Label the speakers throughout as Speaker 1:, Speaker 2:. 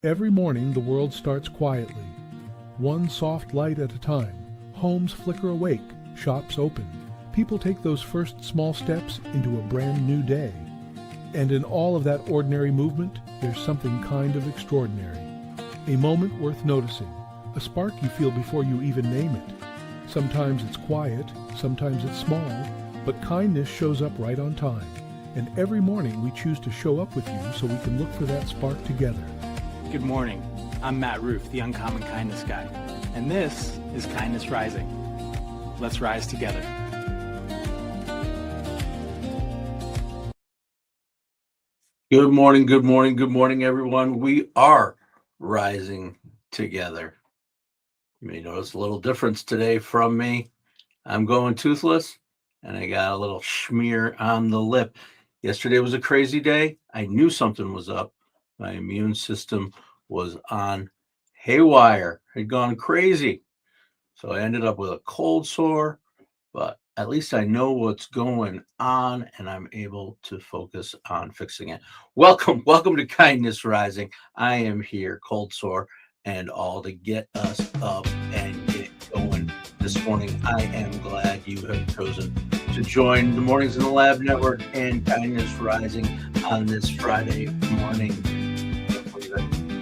Speaker 1: Every morning the world starts quietly, one soft light at a time. Homes flicker awake, shops open. People take those first small steps into a brand new day. And in all of that ordinary movement, there's something kind of extraordinary. A moment worth noticing, a spark you feel before you even name it. Sometimes it's quiet, sometimes it's small, but kindness shows up right on time. And every morning we choose to show up with you so we can look for that spark together.
Speaker 2: Good morning. I'm Matt Roof, the Uncommon Kindness Guy, and this is Kindness Rising. Let's rise together.
Speaker 3: Good morning, good morning, good morning, everyone. We are rising together. You may notice a little difference today from me. I'm going toothless, and I got a little smear on the lip. Yesterday was a crazy day. I knew something was up. My immune system was on haywire, had gone crazy. So I ended up with a cold sore, but at least I know what's going on and I'm able to focus on fixing it. Welcome to Kindness Rising. I am here, cold sore and all, to get us up and get going this morning. I am glad you have chosen to join the Mornings in the Lab Network and Kindness Rising on this Friday morning.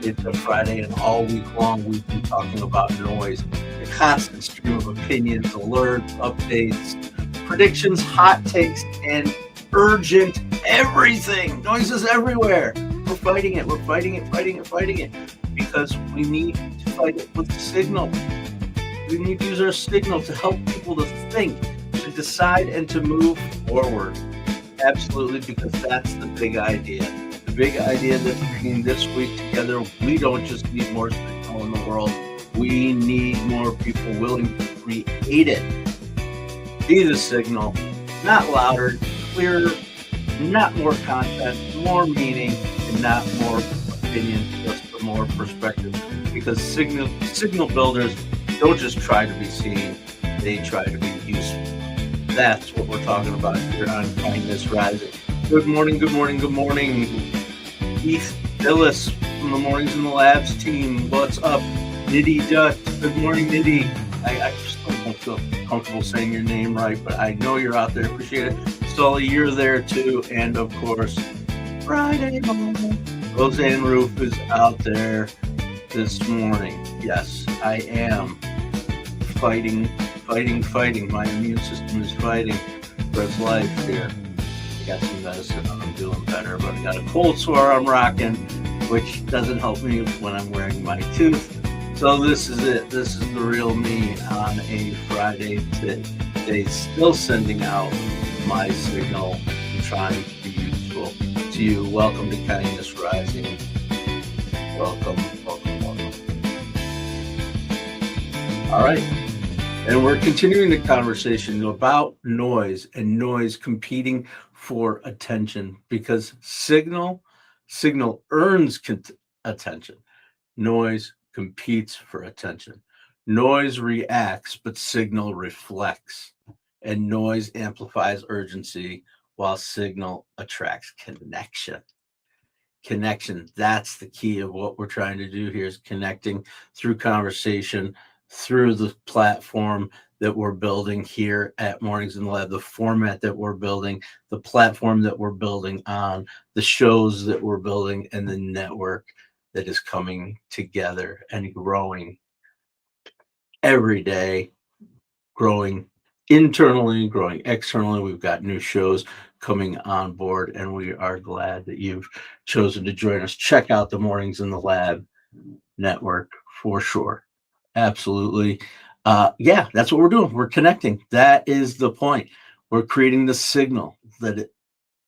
Speaker 3: It's a Friday, and all week long we've been talking about noise, the constant stream of opinions, alerts, updates, predictions, hot takes, and urgent everything. Noise is everywhere. We're fighting it. We're fighting it because we need to fight it with signal. We need to use our signal to help people to think, to decide, and to move forward. Absolutely, because that's the big idea. The big idea that's bringing this week together, we don't just need more signal in the world. We need more people willing to create it. Be the signal, not louder, clearer, not more content, more meaning, and not more opinion, just for more perspective. Because signal builders don't just try to be seen, they try to be useful. That's what we're talking about here on Kindness Rising. Good morning. Keith Dillis from the Mornings in the Labs team. What's up? Nidhi Dutt. Good morning, Nidhi. I still don't feel comfortable saying your name right, but I know you're out there. Appreciate it. Sully, you're there too. And of course, Friday morning, Roseanne Roof is out there this morning. Yes, I am fighting. My immune system is fighting for its life here. I got some medicine, I'm doing better, but I got a cold sore I'm rocking, which doesn't help me when I'm wearing my tooth. So this is it. This is the real me on a Friday today, still sending out my signal and trying to be useful to you. Welcome to Kindness Rising. Welcome. All right. And we're continuing the conversation about noise and noise competing for attention, because signal earns attention. Noise competes for attention. Noise reacts, but signal reflects. And noise amplifies urgency while signal attracts connection. Connection, that's the key of what we're trying to do here, is connecting through conversation, through the platform that we're building here at Mornings in the Lab, the format that we're building, the platform that we're building on, the shows that we're building, and the network that is coming together and growing every day, growing internally, growing externally. We've got new shows coming on board, and we are glad that you've chosen to join us. Check out the Mornings in the Lab network for sure. Absolutely. Yeah, that's what we're doing. We're connecting. That is the point. We're creating the signal that it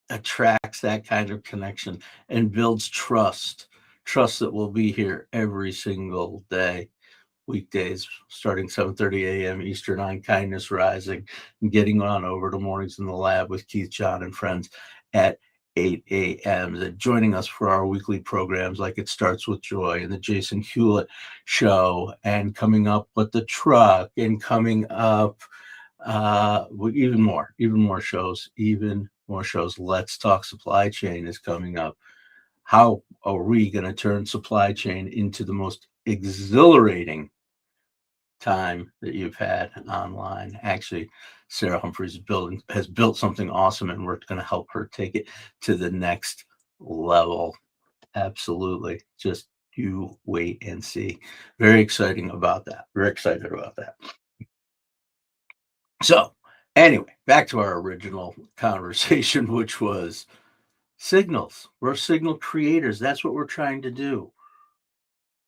Speaker 3: attracts that kind of connection and builds trust that will be here every single day, weekdays, starting 7:30 a.m. Eastern on Kindness Rising, and getting on over to Mornings in the Lab with Keith, John, and friends at 8 a.m. and joining us for our weekly programs like It Starts with Joy and the Jason Hewlett Show, and coming up with The Truck, and coming up with even more shows. Let's Talk Supply Chain is coming up. How are we going to turn supply chain into the most exhilarating time that you've had online? Actually, Sarah Humphreys has built something awesome, and we're going to help her take it to the next level. Absolutely. Just you wait and see. Very exciting about that. Very excited about that. So, anyway, back to our original conversation, which was signals. We're signal creators. That's what we're trying to do.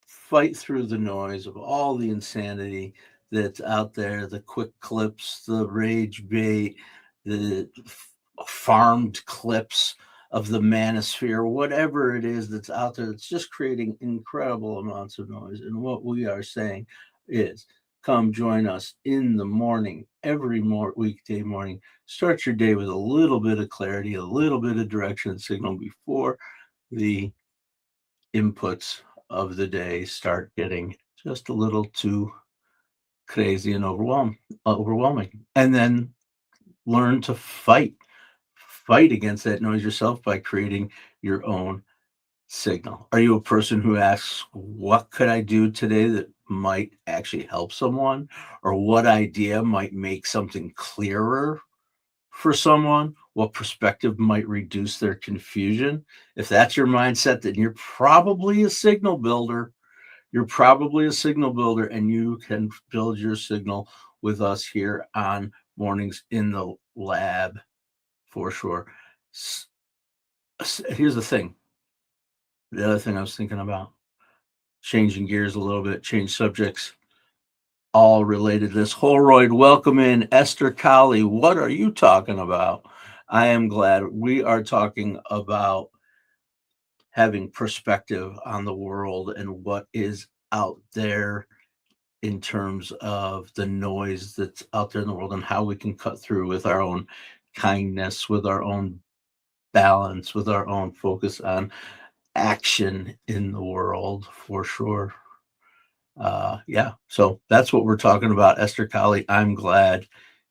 Speaker 3: Fight through the noise of all the insanity that's out there, the quick clips, the rage bait, the farmed clips of the manosphere, whatever it is that's out there, that's just creating incredible amounts of noise. And what we are saying is, come join us in the morning, every weekday morning. Start your day with a little bit of clarity, a little bit of direction and signal before the inputs of the day start getting just a little too crazy and overwhelming. And then learn to fight against that noise yourself by creating your own signal. Are you a person who asks, what could I do today that might actually help someone? Or what idea might make something clearer for someone? What perspective might reduce their confusion? If that's your mindset, then you're probably a signal builder. You're probably a signal builder, and you can build your signal with us here on Mornings in the Lab for sure. Here's the thing. The other thing I was thinking about, changing gears a little bit, change subjects, all related to this. Holroyd, welcome in. Esther Colley, what are you talking about? I am glad we are talking about having perspective on the world and what is out there in terms of the noise that's out there in the world and how we can cut through with our own kindness, with our own balance, with our own focus on action in the world for sure. Yeah, so that's what we're talking about. Esther Colley, I'm glad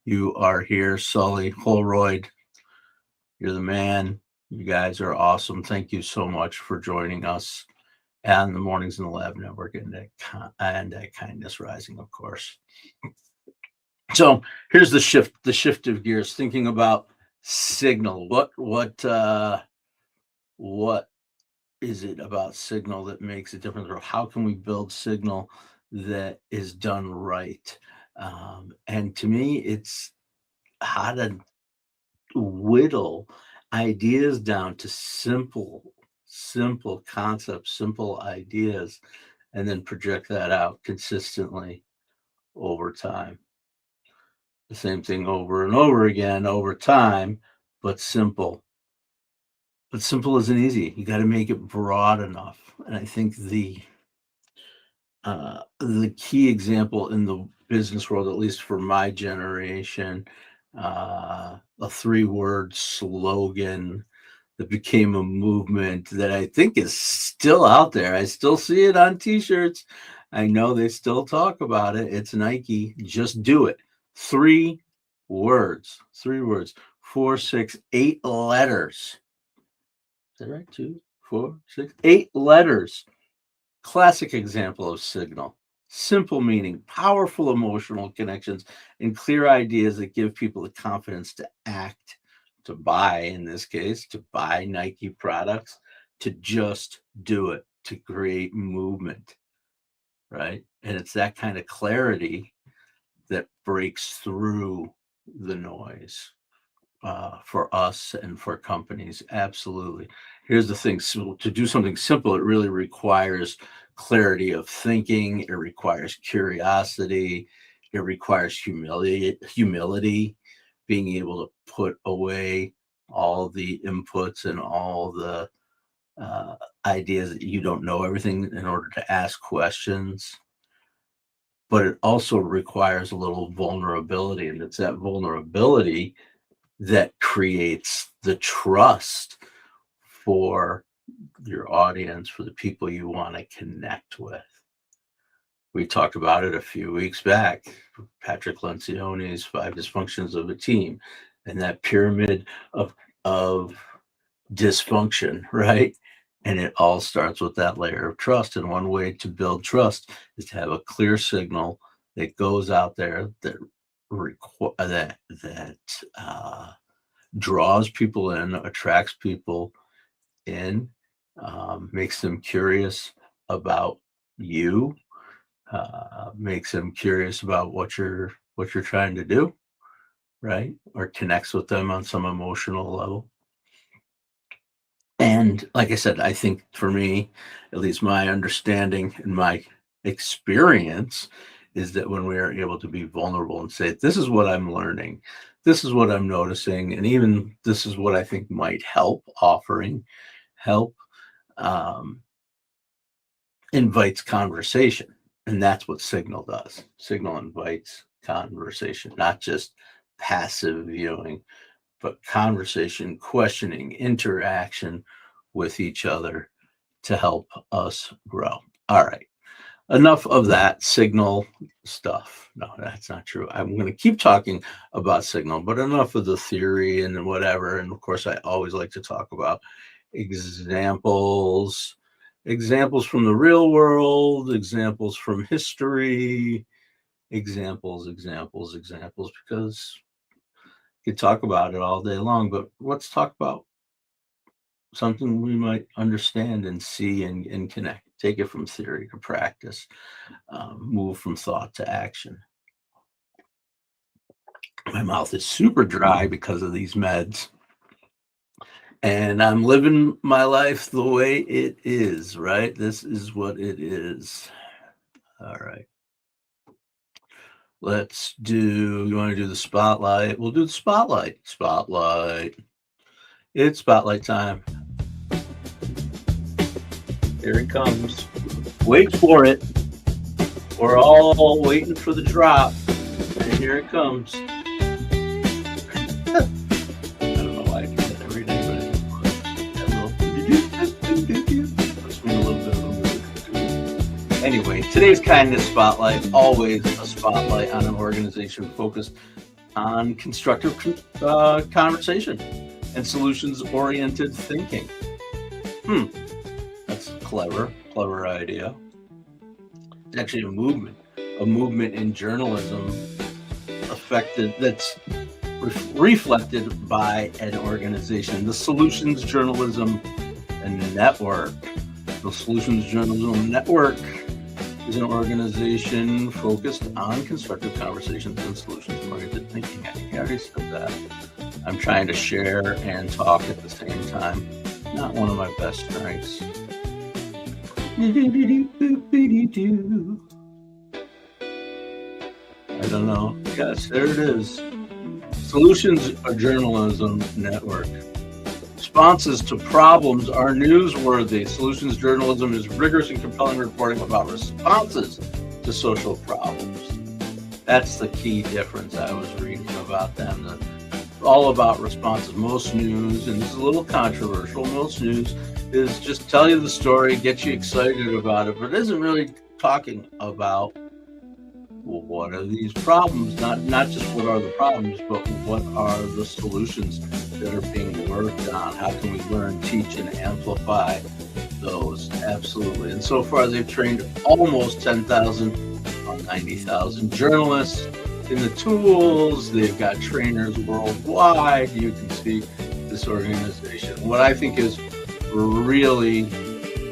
Speaker 3: you are here. Sully Holroyd, you're the man. You guys are awesome. Thank you so much for joining us and the Mornings in the Lab Network and Kindness Rising, of course. So here's the shift of gears, thinking about signal. What is it about signal that makes a difference, or how can we build signal that is done right? And to me, it's how to whittle ideas down to simple concepts, simple ideas, and then project that out consistently over time. The same thing over and over again over time, but simple. But simple isn't easy. You got to make it broad enough. And I think the key example in the business world, at least for my generation, a 3-word slogan that became a movement that I think is still out there. I still see it on t-shirts. I know they still talk about it. It's Nike. Just do it. 3 words. 4, 6, 8 letters. Is that right? 2, 4, 6, 8 letters. Classic example of signal. Simple meaning, powerful emotional connections, and clear ideas that give people the confidence to act, to buy, in this case, to buy Nike products, to just do it, to create movement, right? And it's that kind of clarity that breaks through the noise for us and for companies. Absolutely. Here's the thing. So to do something simple, it really requires clarity of thinking. It requires curiosity. It requires humility, being able to put away all the inputs and all the ideas that you don't know everything in order to ask questions. But it also requires a little vulnerability, and it's that vulnerability that creates the trust for your audience, for the people you want to connect with. We talked about it a few weeks back, Patrick Lencioni's 5 Dysfunctions of a Team, and that pyramid of dysfunction, right? And it all starts with that layer of trust. And one way to build trust is to have a clear signal that goes out there that draws people in, attracts people in, makes them curious about you, makes them curious about what you're trying to do, right? Or connects with them on some emotional level. And like I said, I think for me, at least my understanding and my experience is that when we are able to be vulnerable and say, this is what I'm learning, this is what I'm noticing, and even this is what I think might help, offering help, invites conversation. And that's what Signal does. Signal invites conversation, not just passive viewing, but conversation, questioning, interaction with each other to help us grow. All right. Enough of that Signal stuff. No, that's not true. I'm going to keep talking about Signal, but enough of the theory and whatever. And of course, I always like to talk about examples from the real world, examples from history, examples, because you could talk about it all day long, but let's talk about something we might understand and see and connect. Take it from theory to practice, move from thought to action. My mouth is super dry because of these meds. And I'm living my life the way it is, right? This is what it is. All right. You want to do the spotlight? We'll do the spotlight. Spotlight. It's spotlight time. Here it comes. Wait for it. We're all waiting for the drop. And here it comes. I don't know why I do that every day, but puts me in a little bit of a mood. Anyway, today's kindness spotlight, always a spotlight on an organization focused on constructive conversation and solutions-oriented thinking. That's a clever idea. It's actually a movement in journalism that's reflected by an organization, the Solutions Journalism Network. The Solutions Journalism Network is an organization focused on constructive conversations and solutions-oriented thinking. I think I already said that. I'm trying to share and talk at the same time. Not one of my best strengths. I don't know. Yes, there it is. Solutions Journalism Network. Responses to problems are newsworthy. Solutions journalism is rigorous and compelling reporting about responses to social problems. That's the key difference I was reading about them. All about responses. Most news, and this is a little controversial, most news is just tell you the story, get you excited about it, but it isn't really talking about, well, what are these problems? Not just what are the problems, but what are the solutions that are being worked on? How can we learn, teach, and amplify those? Absolutely. And so far, they've trained almost 10,000 on 90,000 journalists in the tools. They've got trainers worldwide. You can see this organization. What I think is really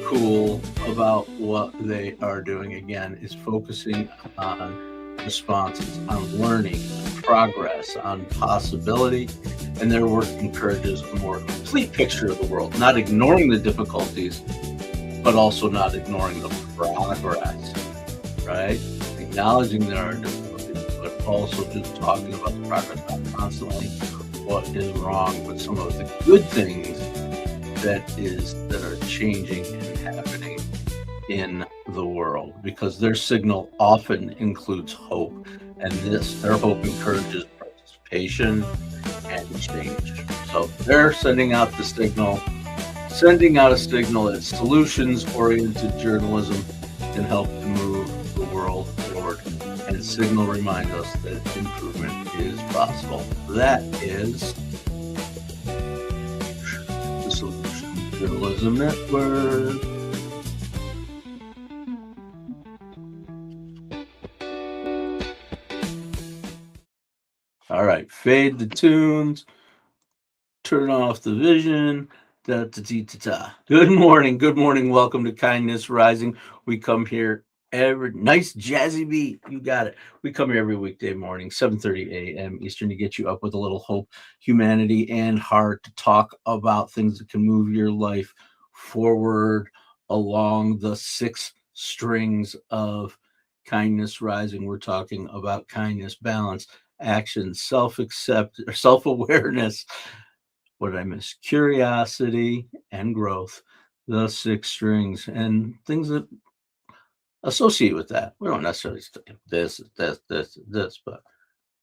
Speaker 3: cool about what they are doing, again, is focusing on responses, on learning, progress, on possibility, and their work encourages a more complete picture of the world, not ignoring the difficulties, but also not ignoring the progress, right? Acknowledging there are difficulties, but also just talking about the progress, not constantly what is wrong, but some of the good things that are changing and happening in the world, because their signal often includes hope, and their hope encourages participation and change. So they're sending out a signal that solutions-oriented journalism can help to move the world forward, and Signal reminds us that improvement is possible. That is the Solutions Journalism Network. All right, fade the tunes, turn off the vision. Da, da, da, da, da. Good morning, welcome to Kindness Rising. We come here every nice jazzy beat. You got it. We come here every weekday morning, 7:30 a.m. Eastern, to get you up with a little hope, humanity, and heart, to talk about things that can move your life forward along the 6 strings of Kindness Rising. We're talking about kindness, balance, action, self-accept or self-awareness. What did I miss? Curiosity and growth, the 6 strings, and things that associate with that. We don't necessarily say this, but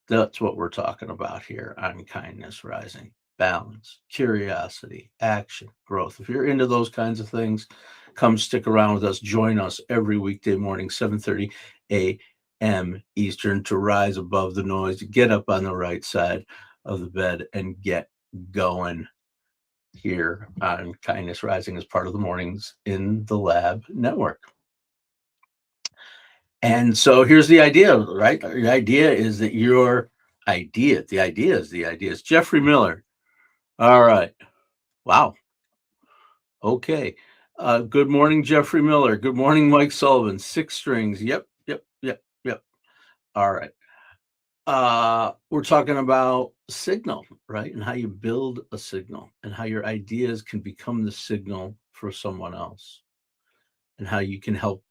Speaker 3: that's what we're talking about here on Kindness Rising. Balance, curiosity, action, growth. If you're into those kinds of things, come stick around with us. Join us every weekday morning, 7:30 a.m. Eastern, to rise above the noise, get up on the right side of the bed, and get going here on Kindness Rising as part of the Mornings in the Lab Network. And so here's the idea, right? The idea is that the idea is Jeffrey Miller. All right. Wow. Okay. Good morning, Jeffrey Miller. Good morning, Mike Sullivan. 6 strings. Yep. All right. We're talking about signal, right? And how you build a signal, and how your ideas can become the signal for someone else, and how you can help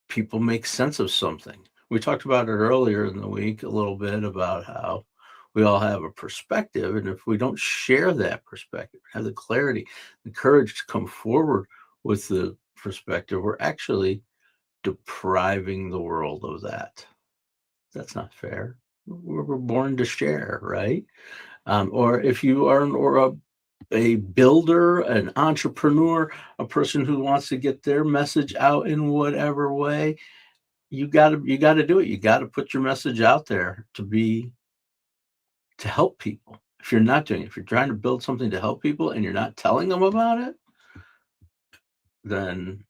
Speaker 3: people make sense of something. We talked about it earlier in the week a little bit about how we all have a perspective, and if we don't share that perspective, have the clarity, the courage to come forward with the perspective, we're actually depriving the world of that. That's not fair. We're born to share, right? Or if you are a builder, an entrepreneur, a person who wants to get their message out in whatever way, you got to do it. You got to put your message out there to help people. If you're not doing it, if you're trying to build something to help people and you're not telling them about it, then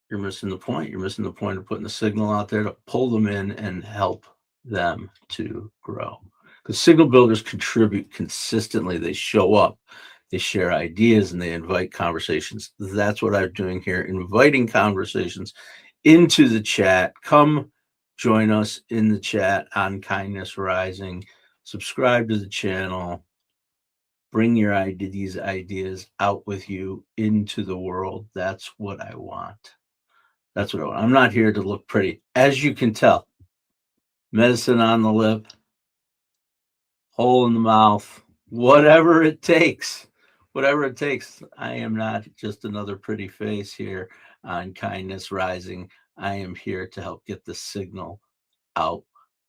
Speaker 3: you're missing the point. You're missing the point of putting the signal out there to pull them in and help them to grow. Because signal builders contribute consistently. They show up, they share ideas, and they invite conversations. That's what I'm doing here, inviting conversations into the chat. Come join us in the chat on Kindness Rising. Subscribe to the channel. Bring these ideas out with you into the world. That's what I want. I'm not here to look pretty. As you can tell, medicine on the lip, hole in the mouth, whatever it takes. I am not just another pretty face here on Kindness Rising. I am here to help get the signal out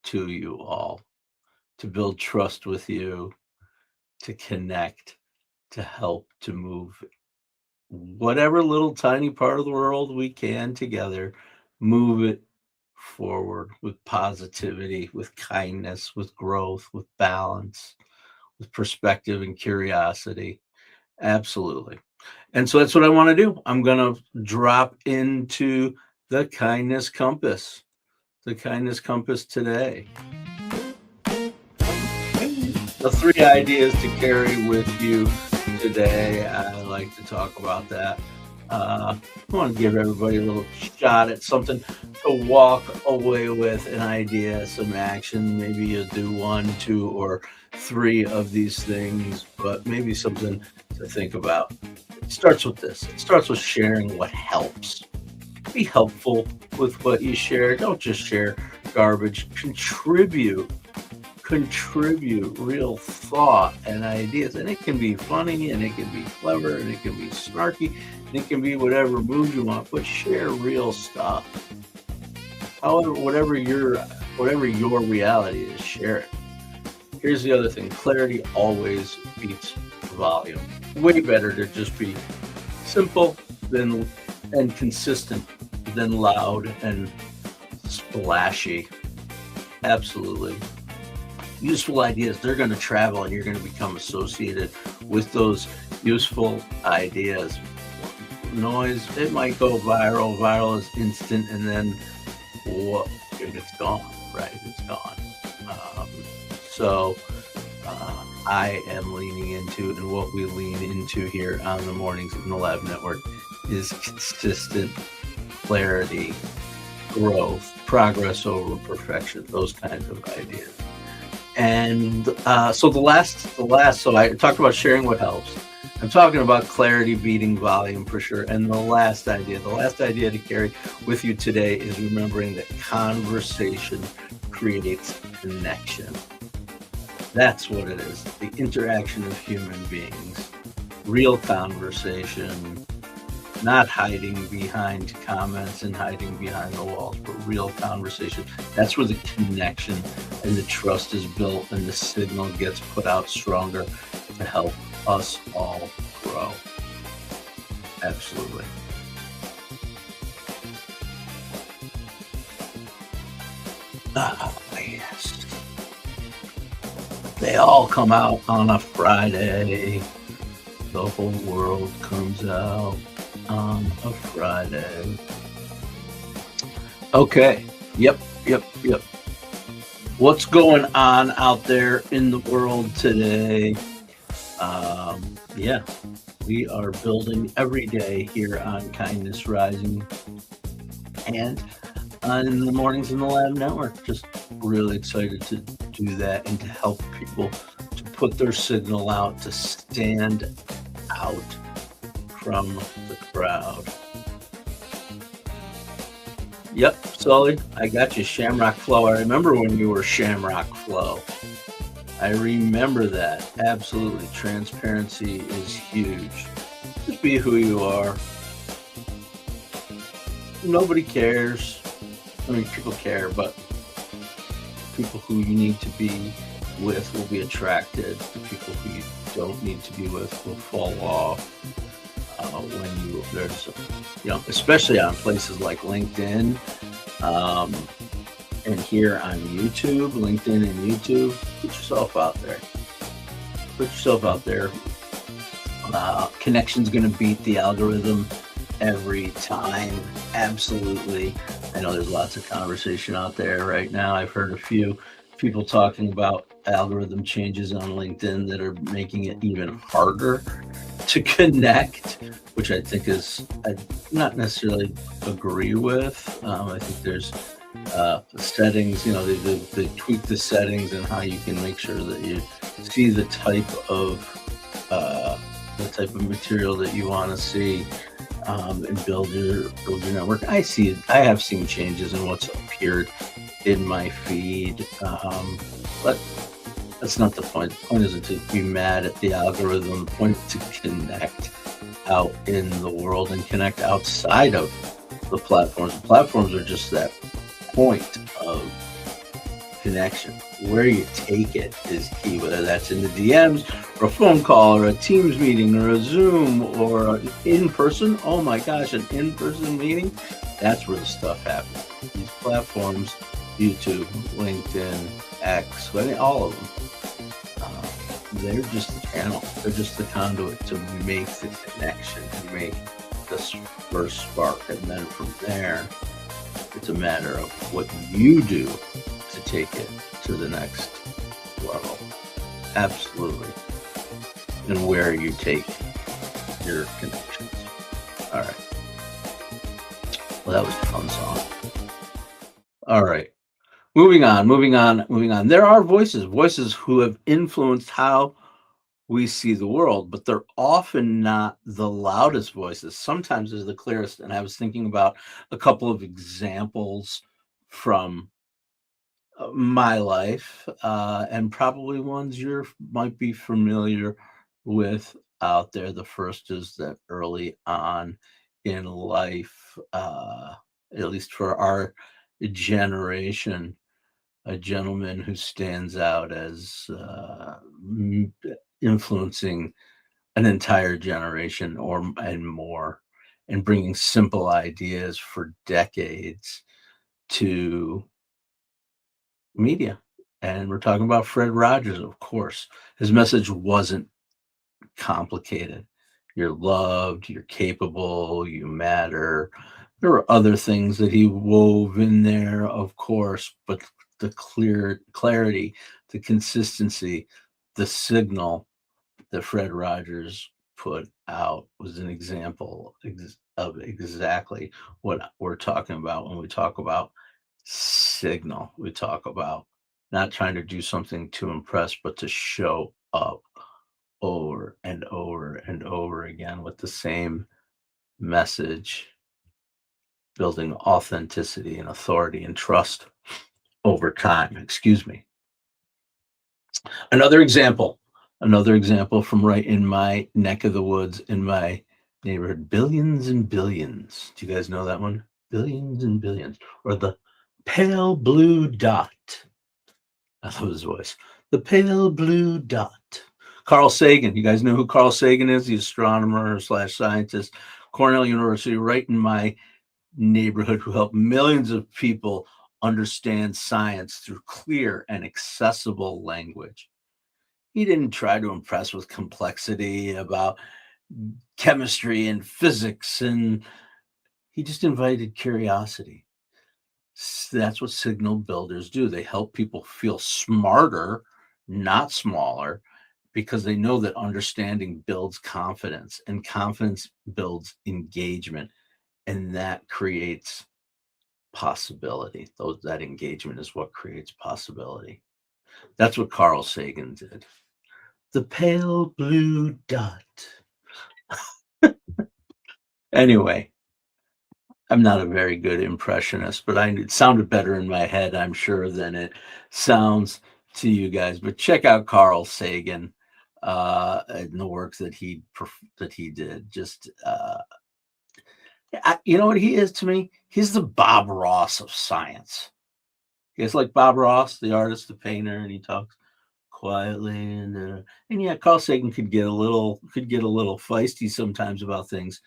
Speaker 3: to you all, to build trust with you, to connect, to help to move whatever little tiny part of the world we can together, move it forward with positivity, with kindness, with growth, with balance, with perspective and curiosity. Absolutely. And so that's what I want to do. I'm going to drop into the kindness compass today. The 3 ideas to carry with you today. I like to talk about that. I want to give everybody a little shot at something to walk away with, an idea, some action. Maybe you do 1, 2, or 3 of these things, but maybe something to think about. It starts with this. It starts with sharing what helps. Be helpful with what you share. Don't just share garbage. Contribute real thought and ideas, and it can be funny, and it can be clever, and it can be snarky, and it can be whatever mood you want, but share real stuff. However, whatever your reality is, share it. Here's the other thing: clarity always beats volume. Way better to just be simple and consistent than loud and splashy. Absolutely. Useful ideas, they're going to travel, and you're going to become associated with those useful ideas. noise. It might go viral. Viral is instant, and then what? It's gone, right? It's gone. Um, so I am leaning into, and what we lean into here on the Mornings in the Lab Network is consistent clarity, growth, progress over perfection, those kinds of ideas. And so so I talked about sharing what helps. I'm talking about clarity beating volume for sure. And the last idea to carry with you today is remembering that conversation creates connection. That's what it is. The interaction of human beings, real conversation, not hiding behind comments and hiding behind the walls, but real conversation. That's where the connection and the trust is built and the signal gets put out stronger to help us all grow. Absolutely. Yes. They all come out on a Friday. The whole world comes out on a Friday. Okay. Yep. What's going on out there in the world today? Yeah, we are building every day here on Kindness Rising and in the Mornings in the Lab Network. Just really excited to do that and to help people to put their signal out, to stand out from the crowd. Yep, Sully, I got you. Shamrock Flow. I remember when you were Shamrock Flow. I remember that. Absolutely. Transparency is huge. Just be who you are. Nobody cares. I mean, people care, but people who you need to be with will be attracted. The people who you don't need to be with will fall off. Especially on places like LinkedIn, and here on YouTube, LinkedIn and YouTube, put yourself out there. Connection's going to beat the algorithm every time. Absolutely. I know there's lots of conversation out there right now. I've heard a few people talking about algorithm changes on LinkedIn that are making it even harder to connect, which I think I not necessarily agree with. I think there's settings, they tweak the settings and how you can make sure that you see the type of material that you want to see, and build your network. I have seen changes in what's appeared in my feed, but that's not the point. The point isn't to be mad at the algorithm. The point is to connect out in the world and connect outside of the platforms. The platforms are just that point of connection. Where you take it is key, whether that's in the DMs or a phone call or a Teams meeting or a Zoom or an in-person. Oh my gosh, an in-person meeting. That's where the stuff happens. These platforms, YouTube, LinkedIn, X, all of them, they're just the channel. They're just the conduit to make the connection and make this first spark. And then from there, it's a matter of what you do to take it to the next level. Absolutely. And where you take your connections. All right. Well, that was a fun song. All right. Moving on. There are voices who have influenced how we see the world, but they're often not the loudest voices. Sometimes they're the clearest. And I was thinking about a couple of examples from my life, and probably ones you might be familiar with out there. The first is that early on in life, at least for our generation, a gentleman who stands out as influencing an entire generation and more, and bringing simple ideas for decades to media. And we're talking about Fred Rogers, of course. His message wasn't complicated. You're loved, you're capable, you matter. There were other things that he wove in there, of course, but the clarity, the consistency, the signal that Fred Rogers put out was an example of exactly what we're talking about when we talk about signal. We talk about not trying to do something to impress, but to show up over and over and over again with the same message, building authenticity and authority and trust over time. Excuse me. Another example, another example from right in my neck of the woods in my neighborhood. Billions and Billions. Do you guys know that one? Billions and Billions. Or the pale blue dot. I love his voice. The pale blue dot. Carl Sagan. You guys know who Carl Sagan is? The astronomer slash scientist, Cornell University, right in my neighborhood, who helped millions of people understand science through clear and accessible language. He didn't try to impress with complexity about chemistry and physics, and he just invited curiosity. That's what signal builders do. They help people feel smarter, not smaller, because they know that understanding builds confidence, and confidence builds engagement, and that creates possibility. That engagement is what creates possibility. That's what Carl Sagan did. The pale blue dot. Anyway, I'm not a very good impressionist, but it sounded better in my head, I'm sure, than it sounds to you guys. But check out Carl Sagan and the work that he did. Just you know what he is to me? He's the Bob Ross of science. You guys like Bob Ross, the artist, the painter, and he talks quietly and yeah, Carl Sagan could get a little feisty sometimes about things,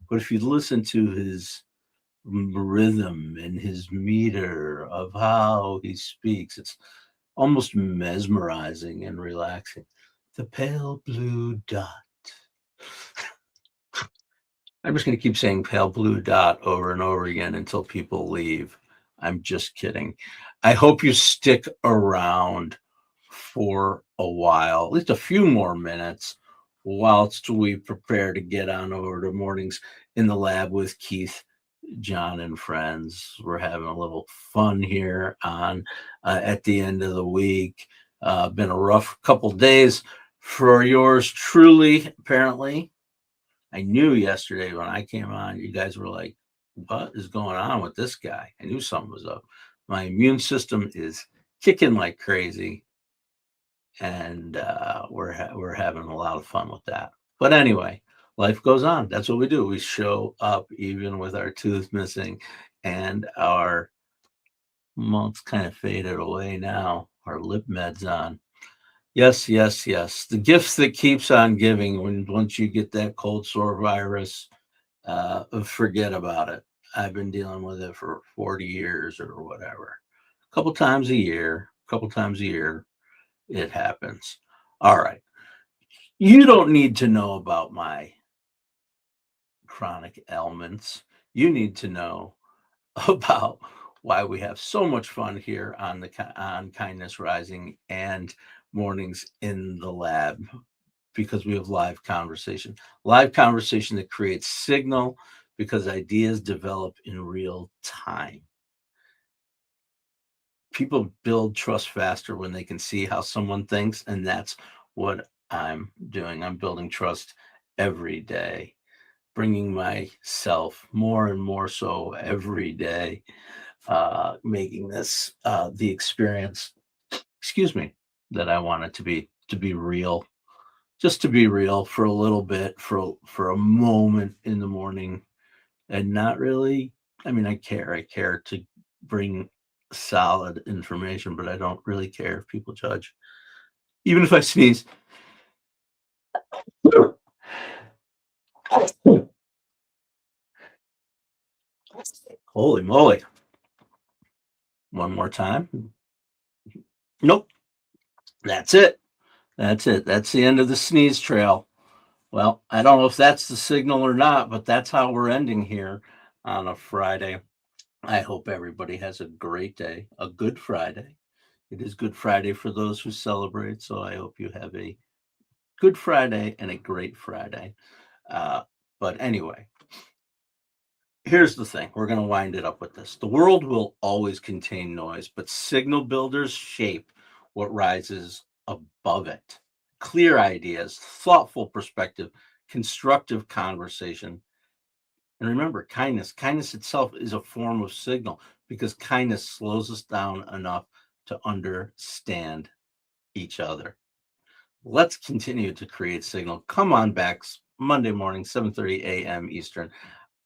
Speaker 3: but if you listen to his rhythm and his meter of how he speaks, it's almost mesmerizing and relaxing. The pale blue dot. I'm just going to keep saying pale blue dot over and over again until people leave. I'm just kidding. I hope you stick around for a while, at least a few more minutes, whilst we prepare to get on over to Mornings in the Lab with Keith, John, and friends. We're having a little fun here on at the end of the week. Been a rough couple days for yours truly, apparently. I knew yesterday when I came on, you guys were like, what is going on with this guy? I knew something was up. My immune system is kicking like crazy, and we're having a lot of fun with that. But anyway, life goes on. That's what we do. We show up even with our tooth missing and our it's kind of faded away now. Our lip med's on. Yes, yes, yes. The gift that keeps on giving. Once you get that cold sore virus, forget about it. I've been dealing with it for 40 years or whatever. A couple times a year, it happens. All right. You don't need to know about my chronic ailments. You need to know about why we have so much fun here on Kindness Rising and Mornings in the Lab, because we have live conversation that creates signal, because ideas develop in real time. People build trust faster when they can see how someone thinks, and that's what I'm doing. I'm building trust every day, bringing myself more and more so every day, making this the experience, that I want it to be real, just to be real for a little bit, for a moment in the morning, and not really. I mean, I care to bring solid information, but I don't really care if people judge. Even if I sneeze. Holy moly. One more time. Nope. That's it. That's the end of the sneeze trail. Well, I don't know if that's the signal or not, but that's how we're ending here on a Friday. I hope everybody has a great day, a good Friday. It is Good Friday for those who celebrate, so I hope you have a good Friday and a great Friday. Uh, but anyway, here's the thing. We're going to wind it up with this. The world will always contain noise, but signal builders shape what rises above it. Clear ideas, thoughtful perspective, constructive conversation. And remember, kindness. Kindness itself is a form of signal because kindness slows us down enough to understand each other. Let's continue to create signal. Come on back Monday morning, 7:30 a.m. Eastern.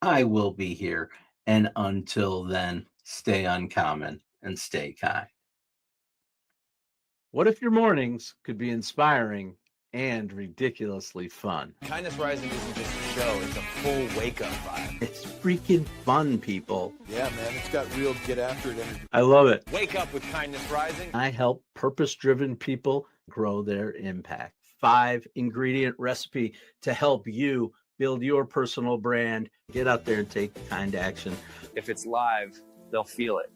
Speaker 3: I will be here. And until then, stay uncommon and stay kind.
Speaker 2: What if your mornings could be inspiring and ridiculously fun?
Speaker 4: Kindness Rising isn't just a show, it's a full wake-up vibe.
Speaker 2: It's freaking fun, people.
Speaker 4: Yeah, man, it's got real get-after-it energy.
Speaker 2: I love it.
Speaker 4: Wake up with Kindness Rising.
Speaker 2: I help purpose-driven people grow their impact. 5-ingredient recipe to help you build your personal brand. Get out there and take kind action.
Speaker 5: If it's live, they'll feel it.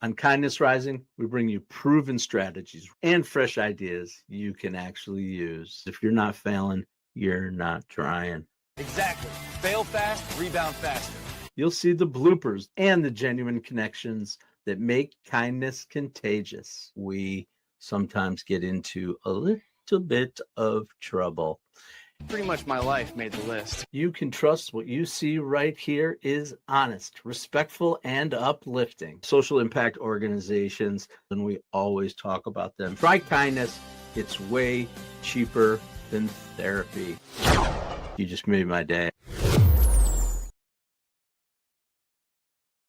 Speaker 2: On Kindness Rising, we bring you proven strategies and fresh ideas you can actually use. If you're not failing, you're not trying.
Speaker 4: Exactly. Fail fast, rebound faster.
Speaker 2: You'll see the bloopers and the genuine connections that make kindness contagious. We sometimes get into a little bit of trouble.
Speaker 5: Pretty much my life made the list.
Speaker 2: You can trust what you see right here is honest, respectful, and uplifting. Social impact organizations, and we always talk about them. Try kindness. It's way cheaper than therapy. You just made my day.